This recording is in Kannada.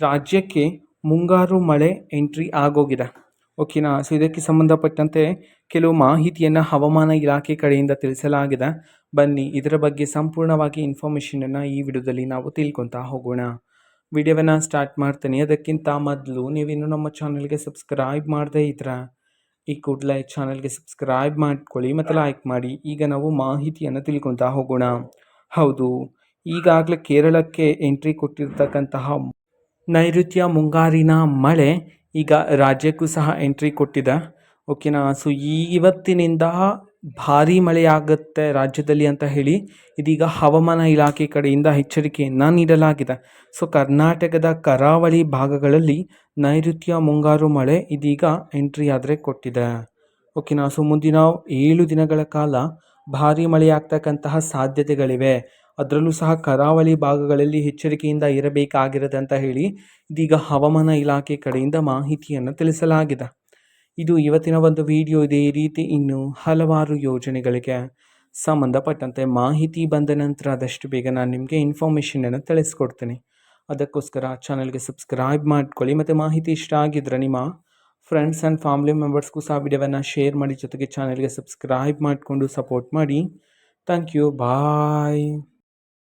ರಾಜ್ಯಕ್ಕೆ ಮುಂಗಾರು ಮಳೆ ಎಂಟ್ರಿ ಆಗೋಗಿದೆ. ಓಕೆನಾ. ಸೊ ಇದಕ್ಕೆ ಸಂಬಂಧಪಟ್ಟಂತೆ ಕೆಲವು ಮಾಹಿತಿಯನ್ನು ಹವಾಮಾನ ಇಲಾಖೆ ಕಡೆಯಿಂದ ತಿಳಿಸಲಾಗಿದೆ. ಬನ್ನಿ ಇದರ ಬಗ್ಗೆ ಸಂಪೂರ್ಣವಾಗಿ ಇನ್ಫಾರ್ಮೇಷನನ್ನು ಈ ವಿಡಿಯೋದಲ್ಲಿ ನಾವು ತಿಳ್ಕೊತಾ ಹೋಗೋಣ. ವಿಡಿಯೋವನ್ನು ಸ್ಟಾರ್ಟ್ ಮಾಡ್ತೀನಿ. ಅದಕ್ಕಿಂತ ಮೊದಲು ನೀವಿನ್ನೂ ನಮ್ಮ ಚಾನಲ್ಗೆ ಸಬ್ಸ್ಕ್ರೈಬ್ ಮಾಡದೇ ಇದ್ರೆ ಈ ಕೂಡಲೇ ಚಾನಲ್ಗೆ ಸಬ್ಸ್ಕ್ರೈಬ್ ಮಾಡ್ಕೊಳ್ಳಿ ಮತ್ತು ಲೈಕ್ ಮಾಡಿ. ಈಗ ನಾವು ಮಾಹಿತಿಯನ್ನು ತಿಳ್ಕೊತಾ ಹೋಗೋಣ. ಹೌದು, ಈಗಾಗಲೇ ಕೇರಳಕ್ಕೆ ಎಂಟ್ರಿ ಕೊಟ್ಟಿರ್ತಕ್ಕಂತಹ ನೈಋತ್ಯ ಮುಂಗಾರಿನ ಮಳೆ ಈಗ ರಾಜ್ಯಕ್ಕೂ ಸಹ ಎಂಟ್ರಿ ಕೊಟ್ಟಿದೆ. ಓಕೆನಾ. ಸೊ ಇವತ್ತಿನಿಂದ ಭಾರೀ ಮಳೆಯಾಗುತ್ತೆ ರಾಜ್ಯದಲ್ಲಿ ಅಂತ ಹೇಳಿ ಇದೀಗ ಹವಾಮಾನ ಇಲಾಖೆ ಕಡೆಯಿಂದ ಎಚ್ಚರಿಕೆಯನ್ನು ನೀಡಲಾಗಿದೆ. ಸೊ ಕರ್ನಾಟಕದ ಕರಾವಳಿ ಭಾಗಗಳಲ್ಲಿ ನೈಋತ್ಯ ಮುಂಗಾರು ಮಳೆ ಇದೀಗ ಎಂಟ್ರಿ ಆದರೆ ಕೊಟ್ಟಿದೆ. ಓಕೆನಾ. ಸೊ ಮುಂದಿನ 7 ದಿನಗಳ ಕಾಲ ಭಾರೀ ಮಳೆಯಾಗ್ತಕ್ಕಂತಹ ಸಾಧ್ಯತೆಗಳಿವೆ. ಅದರಲ್ಲೂ ಸಹ ಕರಾವಳಿ ಭಾಗಗಳಲ್ಲಿ ಎಚ್ಚರಿಕೆಯಿಂದ ಇರಬೇಕಾಗಿರುತ್ತೆ ಅಂತ ಹೇಳಿ ಇದೀಗ ಹವಾಮಾನ ಇಲಾಖೆ ಕಡೆಯಿಂದ ಮಾಹಿತಿಯನ್ನು ತಿಳಿಸಲಾಗಿದೆ. ಇದು ಇವತ್ತಿನ ಒಂದು ವಿಡಿಯೋ. ಇದೇ ರೀತಿ ಇನ್ನು ಹಲವಾರು ಯೋಜನೆಗಳಿಗೆ ಸಂಬಂಧಪಟ್ಟಂತೆ ಮಾಹಿತಿ ಬಂದ ನಂತರ ಆದಷ್ಟು ಬೇಗ ನಾನು ನಿಮಗೆ ಇನ್ಫಾರ್ಮೇಷನನ್ನು ತಿಳಿಸ್ಕೊಡ್ತೀನಿ. ಅದಕ್ಕೋಸ್ಕರ ಚಾನಲ್ಗೆ ಸಬ್ಸ್ಕ್ರೈಬ್ ಮಾಡ್ಕೊಳ್ಳಿ ಮತ್ತು ಮಾಹಿತಿ ಇಷ್ಟ ಆಗಿದ್ರೆ ನಿಮ್ಮ ಫ್ರೆಂಡ್ಸ್ ಆ್ಯಂಡ್ ಫ್ಯಾಮಿಲಿ ಮೆಂಬರ್ಸ್ಗೂ ಸಹ ವಿಡಿಯೋವನ್ನು ಶೇರ್ ಮಾಡಿ, ಜೊತೆಗೆ ಚಾನಲ್ಗೆ ಸಬ್ಸ್ಕ್ರೈಬ್ ಮಾಡಿಕೊಂಡು ಸಪೋರ್ಟ್ ಮಾಡಿ. Thank you. ಬಾಯ್.